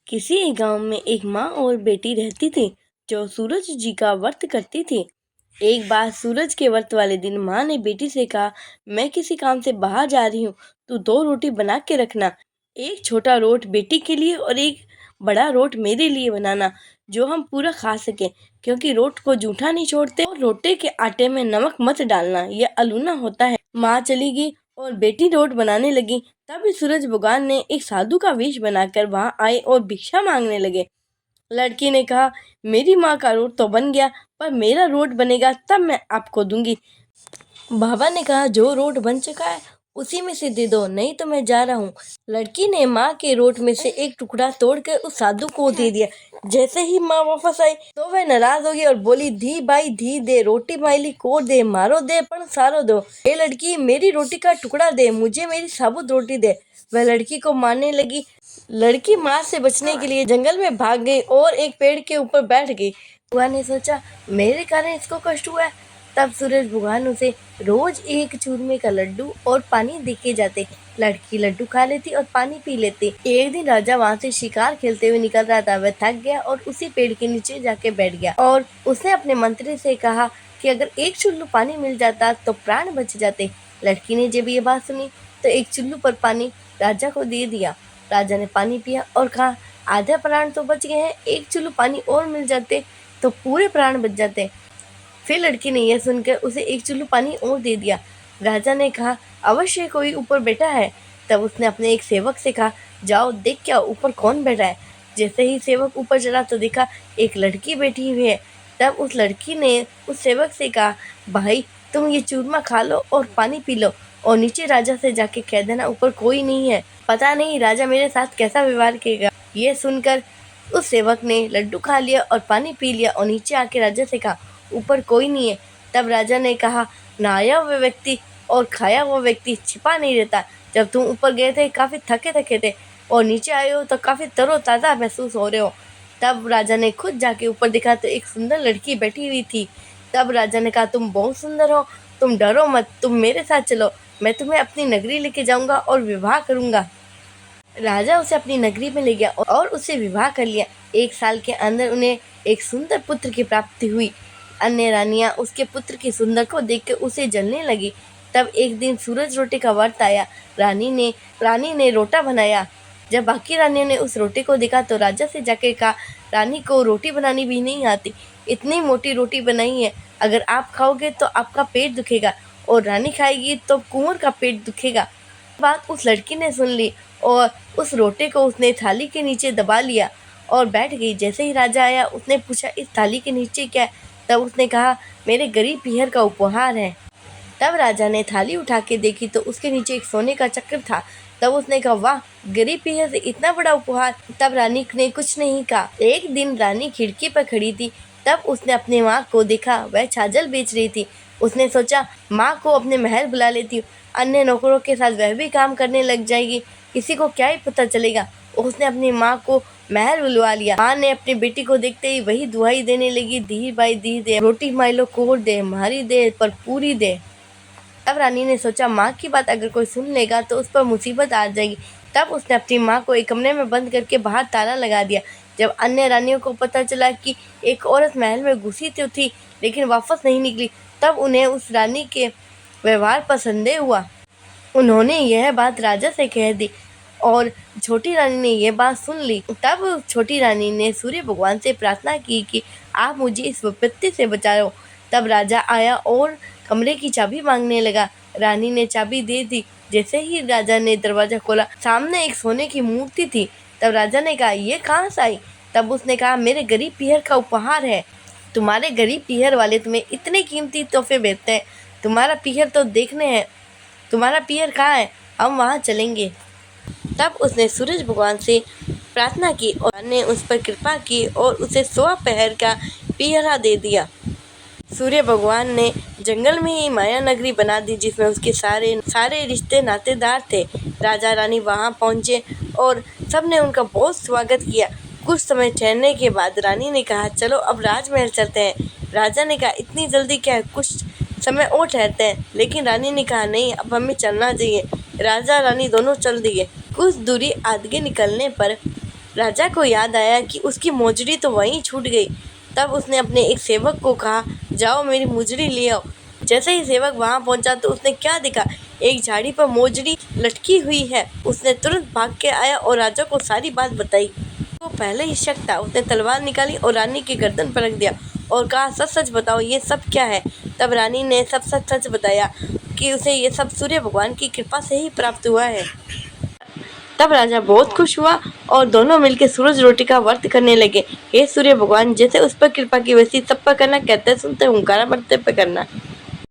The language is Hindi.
किसी एक गांव में एक माँ और बेटी रहती थी जो सूरज जी का व्रत करती थी। एक बार सूरज के व्रत वाले दिन माँ ने बेटी से कहा, मैं किसी काम से बाहर जा रही हूँ, तू 2 रोटी बना के रखना। एक छोटा रोट बेटी के लिए और एक बड़ा रोट मेरे लिए बनाना, जो हम पूरा खा सके, क्योंकि रोट को जूठा नहीं छोड़ते और रोटे के आटे में नमक मत डालना, यह अलूना होता है। माँ चली गई और बेटी रोट बनाने लगी। तभी सूरज भगवान ने एक साधु का वेश बनाकर वहां आए और भिक्षा मांगने लगे। लड़की ने कहा, मेरी माँ का रोट तो बन गया, पर मेरा रोट बनेगा तब मैं आपको दूंगी। बाबा ने कहा, जो रोट बन चुका है उसी में से दे दो, नहीं तो मैं जा रहा हूँ। लड़की ने माँ के रोट में से एक टुकड़ा तोड़कर उस साधु को दे दिया। जैसे ही माँ वापस आई तो वह नाराज हो गई और बोली, धी भाई धी दे, रोटी माइली को दे, मारो दे पण सारो दो। ये लड़की, मेरी रोटी का टुकड़ा दे, मुझे मेरी साबुत रोटी दे। वह लड़की को मारने लगी। लड़की माँ से बचने के लिए जंगल में भाग गई और एक पेड़ के ऊपर बैठ गई। बुआ ने सोचा, मेरे कारण इसको कष्ट हुआ है। तब सूरज भगवान उसे रोज एक चूरमे का लड्डू और पानी देके जाते। लड़की लड्डू खा लेती और पानी पी लेती। एक दिन राजा वहाँ से शिकार खेलते हुए निकल रहा था। वह थक गया और उसी पेड़ के नीचे जाके बैठ गया और उसने अपने मंत्री से कहा कि अगर एक चुल्लू पानी मिल जाता तो प्राण बच जाते। लड़की ने जब ये बात सुनी तो एक चुल्लू पर पानी राजा को दे दिया। राजा ने पानी पिया और कहा, आधा प्राण तो बच गए हैं, एक चुल्लू पानी और मिल जाते तो पूरे प्राण बच जाते। फिर लड़की ने यह सुनकर उसे एक चुल्लू पानी और दे दिया। राजा ने कहा, अवश्य कोई ऊपर बैठा है। तब उसने अपने एक सेवक से कहा, जाओ देख क्या ऊपर कौन बैठा है। जैसे ही सेवक ऊपर चढ़ा तो देखा एक लड़की बैठी हुई है। तब उस लड़की ने उस सेवक से कहा, भाई तुम ये चूरमा खा लो और पानी पी लो और नीचे राजा से जाके कह देना ऊपर कोई नहीं है, पता नहीं राजा मेरे साथ कैसा व्यवहार करेगा। ये सुनकर उस सेवक ने लड्डू खा लिया और पानी पी लिया और नीचे आके राजा से कहा, ऊपर कोई नहीं है। तब राजा ने कहा, नहाया हुआ व्यक्ति और खाया हुआ व्यक्ति छिपा नहीं रहता। जब तुम ऊपर गए थे काफ़ी थके थके थे और नीचे आए हो तो काफ़ी तरोताज़ा महसूस हो रहे हो। तब राजा ने खुद जाके ऊपर देखा तो एक सुंदर लड़की बैठी हुई थी। तब राजा ने कहा, तुम बहुत सुंदर हो, तुम डरो मत, तुम मेरे साथ चलो, मैं तुम्हें अपनी नगरी लेके जाऊंगा और विवाह करूंगा। राजा उसे अपनी नगरी में ले गया और उससे विवाह कर लिया। 1 साल के अंदर उन्हें एक सुंदर पुत्र की प्राप्ति हुई। अन्य रानियां उसके पुत्र की सुंदर को देखकर उसे जलने लगी। तब एक दिन सूरज रोटी का व्रत आया। रानी ने रोटा बनाया। जब बाकी रानियों ने उस रोटी को देखा तो राजा से जाकर कहा, रानी को रोटी बनानी भी नहीं आती, इतनी मोटी रोटी बनाई है, अगर आप खाओगे तो आपका पेट दुखेगा और रानी खाएगी तो कुंवर का पेट दुखेगा। बात उस लड़की ने सुन ली और उस रोटे को उसने थाली के नीचे दबा लिया और बैठ गई। जैसे ही राजा आया उसने पूछा, इस थाली के नीचे क्या है? तब उसने कहा, मेरे गरीब पीहर का उपहार है। तब राजा ने थाली उठा के देखी तो उसके नीचे एक सोने का चक्र था। तब उसने कहा, वाह, गरीब पीहर से इतना बड़ा उपहार। तब रानी ने कुछ नहीं कहा। एक दिन रानी खिड़की पर खड़ी थी। तब उसने अपनी माँ को देखा, वह छाजल बेच रही थी। उसने सोचा, माँ को अपने महल बुला लेती हूँ, अन्य नौकरों के साथ वह भी काम करने लग जाएगी, किसी को क्या ही पता चलेगा। उसने अपनी माँ को महल बुलवा लिया। माँ ने अपनी बेटी को देखते ही वही दुहाई देने लगी, धी भाई धी दे, रोटी माइलो कोर दे, मारी दे पर पूरी दे। तब रानी ने सोचा, माँ की बात अगर कोई सुन लेगा तो उस पर मुसीबत आ जाएगी। तब उसने अपनी माँ को एक कमरे में बंद करके बाहर ताला लगा दिया। जब अन्य रानियों को पता चला कि एक औरत महल में घुसी तो थी लेकिन वापस नहीं निकली, तब उन्हें उस रानी के व्यवहार पर संदेह हुआ। उन्होंने यह बात राजा से कह दी और छोटी रानी ने यह बात सुन ली। तब छोटी रानी ने सूर्य भगवान से प्रार्थना की कि आप मुझे इस विपत्ति से बचाओ। तब राजा आया और कमरे की चाबी मांगने लगा। रानी ने चाबी दे दी। जैसे ही राजा ने दरवाजा खोला, सामने एक सोने की मूर्ति थी। तब राजा ने कहा, ये कहाँ से आई? तब उसने कहा, मेरे गरीब पीहर का उपहार है। तुम्हारे गरीब पीहर वाले तुम्हें इतने कीमती तोहफे भेजते हैं, तुम्हारा पीहर तो देखने हैं, तुम्हारा पीहर कहाँ है, हम वहाँ चलेंगे। तब उसने सूरज भगवान से प्रार्थना की और ने उस पर कृपा की और उसे 100 पहर का पीहरा दे दिया। सूर्य भगवान ने जंगल में ही माया नगरी बना दी जिसमें उसके सारे रिश्ते नातेदार थे। राजा रानी वहां पहुंचे और सबने उनका बहुत स्वागत किया। कुछ समय ठहरने के बाद रानी ने कहा, चलो अब राजमहल चलते हैं। राजा ने कहा, इतनी जल्दी क्या है, कुछ समय और ठहरते हैं। लेकिन रानी ने कहा, नहीं, अब हमें चलना चाहिए। राजा रानी दोनों चल दिए। कुछ दूरी आगे निकलने पर राजा को याद आया कि उसकी मोजड़ी तो वहीं छूट गई। तब उसने अपने एक सेवक को कहा, जाओ मेरी मोजड़ी ले आओ। जैसे ही सेवक वहां पहुंचा तो उसने क्या देखा, एक झाड़ी पर मोजड़ी लटकी हुई है। उसने तुरंत भाग के आया और राजा को सारी बात बताई। वो पहले ही शक था। उसने तलवार निकाली और रानी की गर्दन पर रख दिया और कहा, सच सच बताओ ये सब क्या है। तब रानी ने सब सच सच बताया कि उसे ये सब सूर्य भगवान की कृपा से ही प्राप्त हुआ है। तब राजा बहुत खुश हुआ और दोनों मिलकर सूरज रोटी का व्रत करने लगे। हे सूर्य भगवान, जैसे उस पर कृपा की वैसी सब पर करना, कहते सुनते हुंकारा भरते पे करना।